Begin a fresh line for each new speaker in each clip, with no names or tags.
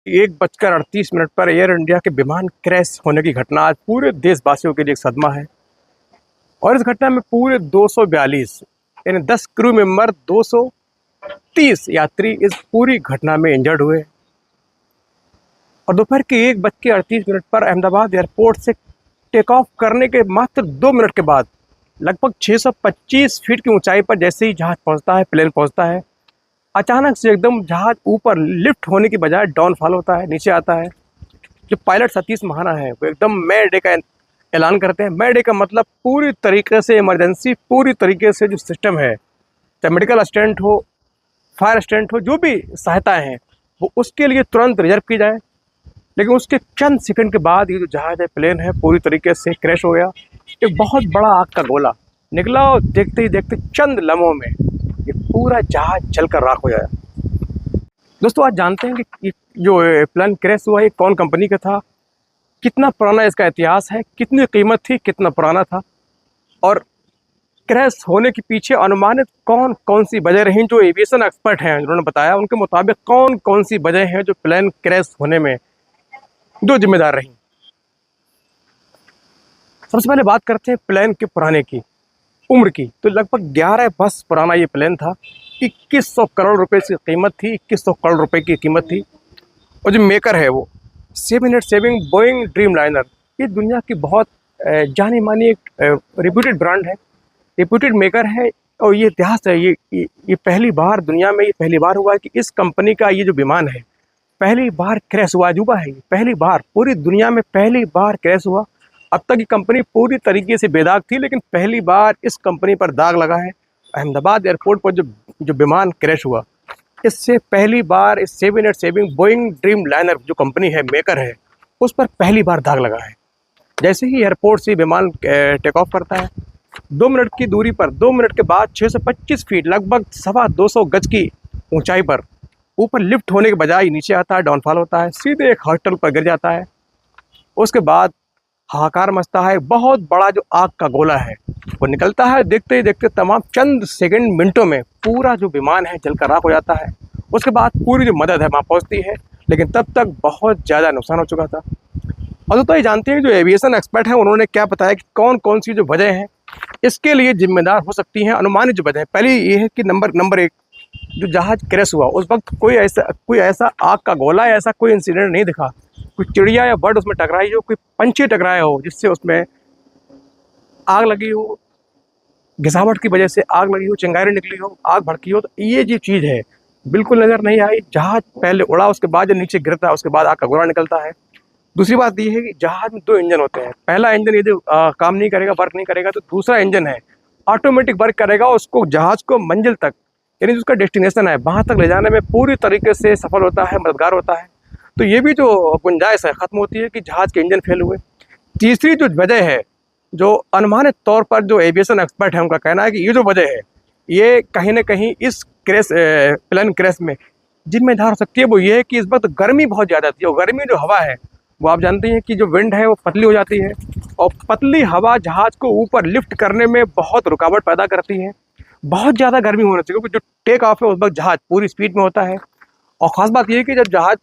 1:38 पर air India के विमान क्रैश होने की घटना आज पूरे देशवासियों के लिए एक सदमा है। और इस घटना में पूरे 242 यानी 10 क्रू मेंबर 230 यात्री इस पूरी घटना में इंजर्ड हुए। और दोपहर के 1:38 पर अहमदाबाद एयरपोर्ट से टेक ऑफ करने के मात्र 2 मिनट के बाद लगभग 625 फीट की ऊंचाई पर जैसे ही जहाज पहुंचता है, प्लेन पहुंचता है, अचानक से एकदम जहाज ऊपर लिफ्ट होने की बजाय डाउनफॉल होता है, नीचे आता है। जो पायलट सतीश महाना है वो एकदम मे डे का ऐलान करते हैं। मे डे का मतलब पूरी तरीके से इमरजेंसी, पूरी तरीके से जो सिस्टम है, चाहे मेडिकल असिस्टेंट हो, फायर असिस्टेंट हो, जो भी सहायताएं हैं वो उसके लिए तुरंत रिजर्व की जाए। लेकिन उसके चंद सेकंड के बाद ये जो जहाज है, प्लेन है, पूरी तरीके से क्रैश हो गया। एक बहुत बड़ा आग का गोला निकला और देखते ही देखते चंद लम्हों में ये पूरा जहाज जलकर राख हो जाया। दोस्तों, आज जानते हैं कि जो प्लेन क्रैश हुआ ये कौन कंपनी का था, कितना पुराना इसका इतिहास है, कितनी कीमत थी, कितना पुराना था, और क्रैश होने के पीछे अनुमानित कौन कौन सी वजह रही। जो एविएशन एक्सपर्ट हैं उन्होंने बताया, उनके मुताबिक कौन कौन सी वजह है जो प्लेन क्रैश होने में जो जिम्मेदार रही। सबसे पहले बात करते हैं प्लेन के पुराने की, उम्र की। तो लगभग 11 वर्ष पुराना ये प्लेन था। 2100 करोड़ रुपए की कीमत थी, 2100 करोड़ रुपए की कीमत थी। और जो मेकर है वो 787 बोइंग ड्रीमलाइनर, ये दुनिया की बहुत जानी मानी एक रिप्यूटेड ब्रांड है, रिप्यूटेड मेकर है। और ये इतिहास है, ये पहली बार दुनिया में, ये पहली बार हुआ है कि इस कंपनी का ये जो विमान है पहली बार क्रैश हुआ। अजूबा है, पहली बार पूरी दुनिया में पहली बार क्रैश हुआ। अब तक ये कंपनी पूरी तरीके से बेदाग थी, लेकिन पहली बार इस कंपनी पर दाग लगा है। अहमदाबाद एयरपोर्ट पर जो विमान क्रैश हुआ, इससे पहली बार इस 787 बोइंग ड्रीमलाइनर जो कंपनी है, मेकर है, उस पर पहली बार दाग लगा है। जैसे ही एयरपोर्ट से विमान टेक ऑफ करता है, 2 मिनट की दूरी पर, 2 मिनट के बाद 625 फीट लगभग 225 गज की ऊंचाई पर ऊपर लिफ्ट होने के बजाय नीचे आता है, डाउनफॉल होता है, सीधे एक हॉस्टल पर गिर जाता है। उसके बाद हाहाकार मचता है। बहुत बड़ा जो आग का गोला है वो निकलता है। देखते ही देखते तमाम चंद सेकंड, मिनटों में पूरा जो विमान है जलकर राख हो जाता है। उसके बाद पूरी जो मदद है वहाँ पहुँचती है, लेकिन तब तक बहुत ज़्यादा नुकसान हो चुका था। और तो ये जानते हैं जो एविएशन एक्सपर्ट हैं उन्होंने क्या बताया कि कौन कौन सी जो वजह हैं इसके लिए जिम्मेदार हो सकती हैं। अनुमानित जो वजह है, पहली ये है कि नंबर 1, जो जहाज क्रैश हुआ उस वक्त कोई ऐसा आग का गोला या ऐसा कोई इंसिडेंट नहीं दिखा, कोई चिड़िया या बर्ड उसमें टकराई हो, कोई पंछी टकराया हो जिससे उसमें आग लगी हो, घिसावट की वजह से आग लगी हो, चिंगारी निकली हो, आग भड़की हो। तो ये जो चीज़ है बिल्कुल नज़र नहीं आई। जहाज पहले उड़ा, उसके बाद जब नीचे गिरता है उसके बाद आग का गोला निकलता है। दूसरी बात ये है कि जहाज में 2 इंजन होते हैं। पहला इंजन यदि काम नहीं करेगा, वर्क नहीं करेगा, तो दूसरा इंजन है ऑटोमेटिक वर्क करेगा, उसको जहाज को मंजिल तक, यानी जिसका डेस्टिनेशन है वहाँ तक ले जाने में पूरी तरीके से सफल होता है, मददगार होता है। तो ये भी जो गुंजाइश है ख़त्म होती है कि जहाज़ के इंजन फेल हुए। तीसरी जो वजह है, जो अनुमानित तौर पर जो एविएशन एक्सपर्ट है उनका कहना है कि ये जो वजह है ये कहीं ना कहीं इस प्लेन क्रैश में जिम्मेदार हो सकती है। वो ये है कि इस वक्त गर्मी बहुत ज़्यादा थी, और गर्मी जो हवा है वो आप जानते हैं कि जो विंड है वो पतली हो जाती है, और पतली हवा जहाज़ को ऊपर लिफ्ट करने में बहुत रुकावट पैदा करती है। बहुत ज़्यादा गर्मी होना चाहिए, क्योंकि जो टेक ऑफ है उस वक्त जहाज़ पूरी स्पीड में होता है। और ख़ास बात यह है कि जब जहाज़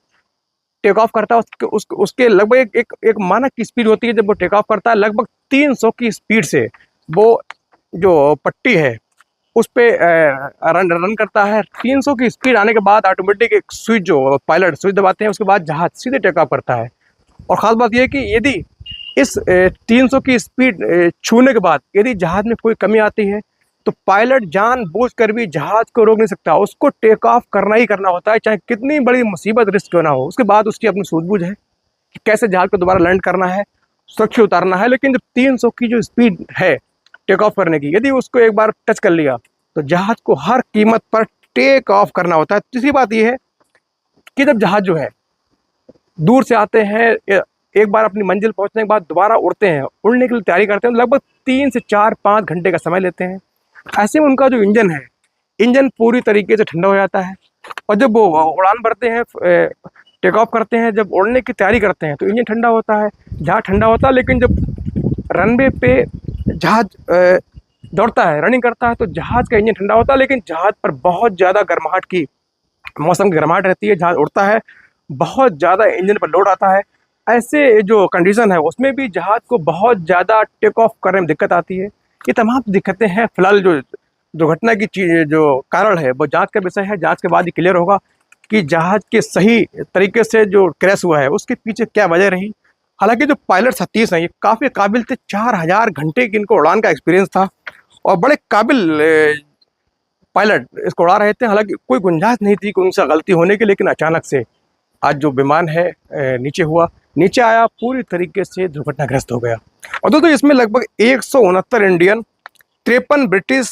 टेक ऑफ करता है उसके लगभग एक मानक की स्पीड होती है। जब वो टेक ऑफ करता है लगभग 300 की स्पीड से वो जो पट्टी है उस पर रन करता है। 300 की स्पीड आने के बाद ऑटोमेटिक एक स्विच, जो पायलट स्विच दबाते हैं, उसके बाद जहाज सीधे टेक ऑफ करता है। और ख़ास बात यह है कि यदि इस 300 की स्पीड छूने के बाद यदि जहाज में कोई कमी आती है तो पायलट जानबूझकर भी जहाज को रोक नहीं सकता, उसको टेक ऑफ करना ही करना होता है, चाहे कितनी बड़ी मुसीबत रिस्क क्यों ना हो। उसके बाद उसकी अपनी सूझबूझ है कि कैसे जहाज को दोबारा लैंड करना है, सुरक्षित उतारना है। लेकिन जब 300 की जो स्पीड है टेक ऑफ करने की, यदि उसको एक बार टच कर लिया तो जहाज को हर कीमत पर टेक ऑफ करना होता है। तीसरी बात यह है कि जब जहाज जो है दूर से आते हैं, एक बार अपनी मंजिल पहुंचने के बाद दोबारा उड़ते हैं, उड़ने के लिए तैयारी करते हैं, तो लगभग 3 से 4-5 घंटे का समय लेते हैं। ऐसे में उनका जो इंजन है, इंजन पूरी तरीके से ठंडा हो जाता है। और जब वो उड़ान भरते हैं, टेक ऑफ करते हैं, जब उड़ने की तैयारी करते हैं तो इंजन ठंडा होता है, जहाज ठंडा होता है। लेकिन जब रनवे पे जहाज दौड़ता है, रनिंग करता है, तो जहाज का इंजन ठंडा होता है, लेकिन जहाज पर बहुत ज़्यादा गर्माहट की, मौसम की गर्माहट रहती है। जहाज उड़ता है, बहुत ज़्यादा इंजन पर लोड आता है। ऐसे जो कंडीशन है उसमें भी जहाज़ को बहुत ज़्यादा टेक ऑफ करने में दिक्कत आती है। ये तमाम दिक्कतें हैं। फिलहाल जो दुर्घटना की चीज़ जो कारण है वो जांच का विषय है। जांच के बाद ही क्लियर होगा कि जहाज़ के सही तरीके से जो क्रैश हुआ है उसके पीछे क्या वजह रही। हालांकि जो पायलट सतीश हैं ये काफ़ी काबिल थे। 4000 घंटे की इनको उड़ान का एक्सपीरियंस था और बड़े काबिल पायलट इसको उड़ा रहे थे। हालांकि कोई गुंजाइश नहीं थी कि उनसे गलती होने की, लेकिन अचानक से आज जो विमान है नीचे आया, पूरी तरीके से दुर्घटनाग्रस्त हो गया। और दोस्तों इसमें लगभग 169 इंडियन, 53 ब्रिटिश,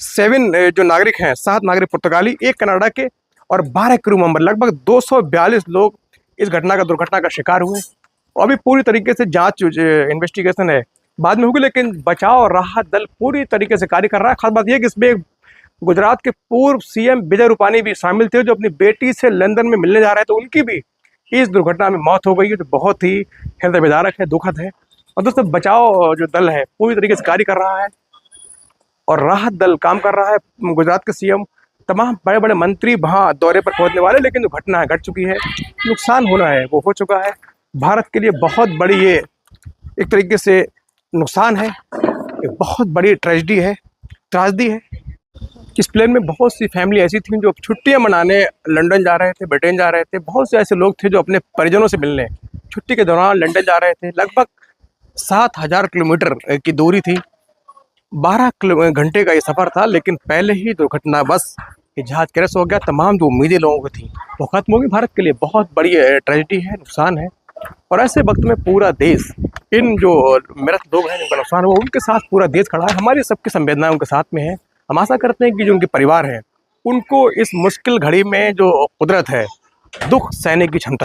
7 जो नागरिक हैं, 7 नागरिक पुर्तगाली, 1 कनाडा के और 12 क्रू मेंबर, लगभग 242 लोग इस दुर्घटना का शिकार हुए। और अभी पूरी तरीके से जांच इन्वेस्टिगेशन है, बाद में होगी, लेकिन बचाव और राहत दल पूरी तरीके से कार्य कर रहा है। खास बात यह कि इसमें गुजरात के पूर्व सीएम विजय रूपानी भी शामिल थे, जो अपनी बेटी से लंदन में मिलने जा रहे थे। तो उनकी भी इस दुर्घटना में मौत हो गई है, जो बहुत ही हृदय विदारक है, दुखद है। और दोस्तों बचाव जो दल है पूरी तरीके से कार्य कर रहा है और राहत दल काम कर रहा है। गुजरात के सीएम, तमाम बड़े बड़े मंत्री वहाँ दौरे पर पहुंचने वाले, लेकिन जो घटना है घट चुकी है, नुकसान होना है वो हो चुका है। भारत के लिए बहुत बड़ी ये एक तरीके से नुकसान है, एक बहुत बड़ी त्रासदी है। इस प्लेन में बहुत सी फैमिली ऐसी थी जो छुट्टियां मनाने लंदन जा रहे थे, ब्रिटेन जा रहे थे। बहुत से ऐसे लोग थे जो अपने परिजनों से मिलने छुट्टी के दौरान लंदन जा रहे थे। लगभग 7000 किलोमीटर की दूरी थी, 12 घंटे का ये सफ़र था, लेकिन पहले ही दुर्घटना बस ये जहाज़ क्रैश हो गया। तमाम जो उम्मीदें लोगों की थी वो खत्म हो गई। भारत के लिए बहुत बड़ी ट्रेजेडी है, नुकसान है। और ऐसे वक्त में पूरा देश, इन जो मेरा लोग हैं जिनका नुकसान हुआ, उनके साथ पूरा देश खड़ा है। हमारी सबकी संवेदनाएं उनके साथ में है। हम आशा करते हैं कि जो उनके परिवार हैं उनको इस मुश्किल घड़ी में जो कुदरत है दुख सहने की क्षमता